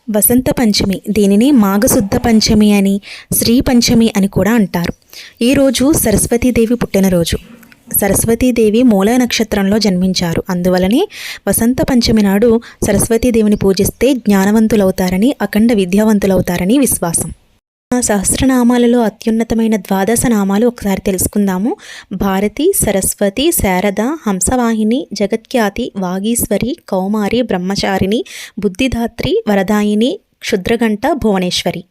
వసంత పంచమి, దీనిని మాఘశుద్ధ పంచమి అని, శ్రీ పంచమి అని కూడా అంటారు. ఈరోజు సరస్వతీదేవి పుట్టినరోజు. సరస్వతీదేవి మూల నక్షత్రంలో జన్మించారు. అందువలనే వసంత పంచమి నాడు సరస్వతీదేవిని పూజిస్తే జ్ఞానవంతులవుతారని, అఖండ విద్యావంతులవుతారని విశ్వాసం. సహస్రనామాలలో అత్యున్నతమైన ద్వాదశ నామాలు ఒకసారి తెలుసుకుందాము. భారతి, సరస్వతి, శారద, హంసవాహిని, జగత్ఖ్యాతి, వాగీశ్వరి, కౌమారి, బ్రహ్మచారిణి, బుద్ధిదాత్రి, వరదాయిని, క్షుద్రగంట, భువనేశ్వరి.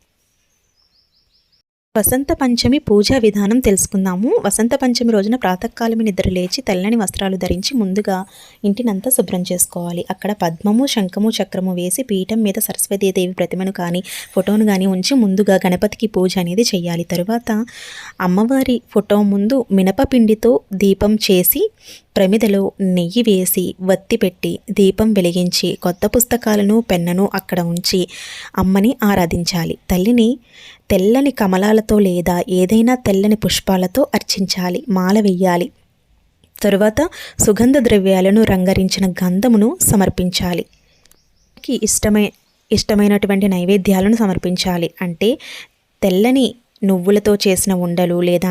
వసంత పంచమి పూజా విధానం తెలుసుకుందాము. వసంత పంచమి రోజున ప్రాతకాలమే నిద్ర లేచి తెల్లని వస్త్రాలు ధరించి ముందుగా ఇంటినంతా శుభ్రం చేసుకోవాలి. అక్కడ పద్మము, శంఖము, చక్రము వేసి పీఠం మీద సరస్వతీదేవి ప్రతిమను కానీ ఫోటోను కానీ ఉంచి ముందుగా గణపతికి పూజ అనేది చేయాలి. తరువాత అమ్మవారి ఫోటో ముందు మినపపిండితో దీపం చేసి ప్రమిదలో నెయ్యి వేసి వత్తి పెట్టి దీపం వెలిగించి కొత్త పుస్తకాలను పెన్నను అక్కడ ఉంచి అమ్మని ఆరాధించాలి. తల్లిని తెల్లని కమలాలతో లేదా ఏదైనా తెల్లని పుష్పాలతో అర్చించాలి, మాల వెయ్యాలి. తరువాత సుగంధ ద్రవ్యాలను రంగరించిన గంధమును సమర్పించాలి. ఇష్టమైనటువంటి నైవేద్యాలను సమర్పించాలి. అంటే తెల్లని నువ్వులతో చేసిన ఉండలు లేదా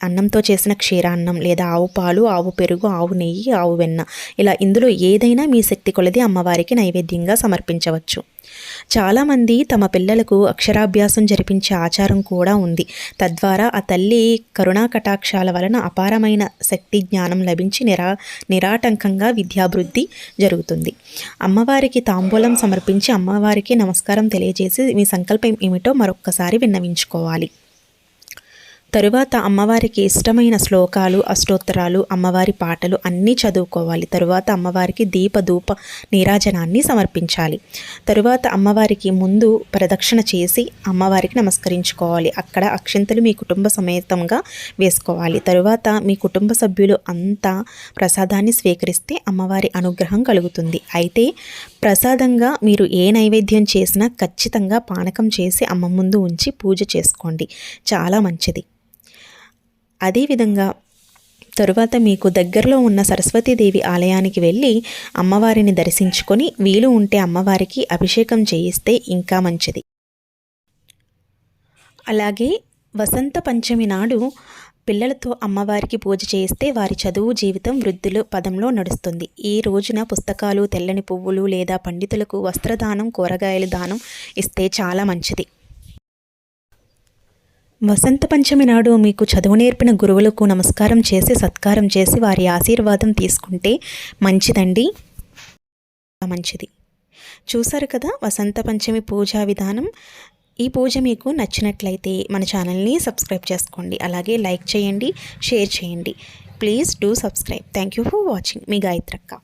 అన్నంతో చేసిన క్షీరాన్నం లేదా ఆవు పాలు, ఆవు పెరుగు, ఆవు నెయ్యి, ఆవు వెన్న, ఇలా ఇందులో ఏదైనా మీ శక్తి కొలది అమ్మవారికి నైవేద్యంగా సమర్పించవచ్చు. చాలామంది తమ పిల్లలకు అక్షరాభ్యాసం జరిపించే ఆచారం కూడా ఉంది. తద్వారా ఆ తల్లి కరుణా కటాక్షాల వలన అపారమైన శక్తి జ్ఞానం లభించి నిరాటంకంగా విద్యాభివృద్ధి జరుగుతుంది. అమ్మవారికి తాంబూలం సమర్పించి అమ్మవారికి నమస్కారం తెలియజేసి మీ సంకల్పం ఏమిటో మరొక్కసారి విన్నవించుకోవాలి. తరువాత అమ్మవారికి ఇష్టమైన శ్లోకాలు, అష్టోత్తరాలు, అమ్మవారి పాటలు అన్నీ చదువుకోవాలి. తరువాత అమ్మవారికి ధూప నీరాజనాన్ని సమర్పించాలి. తరువాత అమ్మవారికి ముందు ప్రదక్షిణ చేసి అమ్మవారికి నమస్కరించుకోవాలి. అక్కడ అక్షింతలు మీ కుటుంబ సమేతంగా వేసుకోవాలి. తరువాత మీ కుటుంబ సభ్యులు అంతా ప్రసాదాన్ని స్వీకరిస్తే అమ్మవారి అనుగ్రహం కలుగుతుంది. అయితే ప్రసాదంగా మీరు ఏ నైవేద్యం చేసినా ఖచ్చితంగా పానకం చేసి అమ్మ ముందు ఉంచి పూజ చేసుకోండి, చాలా మంచిది. అదేవిధంగా తరువాత మీకు దగ్గరలో ఉన్న సరస్వతీదేవి ఆలయానికి వెళ్ళి అమ్మవారిని దర్శించుకొని వీలు ఉంటే అమ్మవారికి అభిషేకం చేయిస్తే ఇంకా మంచిది. అలాగే వసంత పంచమి నాడు పిల్లలతో అమ్మవారికి పూజ చేయిస్తే వారి చదువు జీవితం వృద్ధుల పదంలో నడుస్తుంది. ఈ రోజున పుస్తకాలు, తెల్లని పువ్వులు లేదా పండితులకు వస్త్రదానం, కూరగాయల దానం ఇస్తే చాలా మంచిది. వసంత పంచమి నాడు మీకు చదువు నేర్పిన గురువులకు నమస్కారం చేసి సత్కారం చేసి వారి ఆశీర్వాదం తీసుకుంటే మంచిదండి, మంచిది. చూసారు కదా వసంత పంచమి పూజా విధానం. ఈ పూజ మీకు నచ్చినట్లయితే మన ఛానల్ని సబ్స్క్రైబ్ చేసుకోండి. అలాగే లైక్ చేయండి, షేర్ చేయండి. Please do subscribe. Thank you for watching. మీ గాయత్రక్క.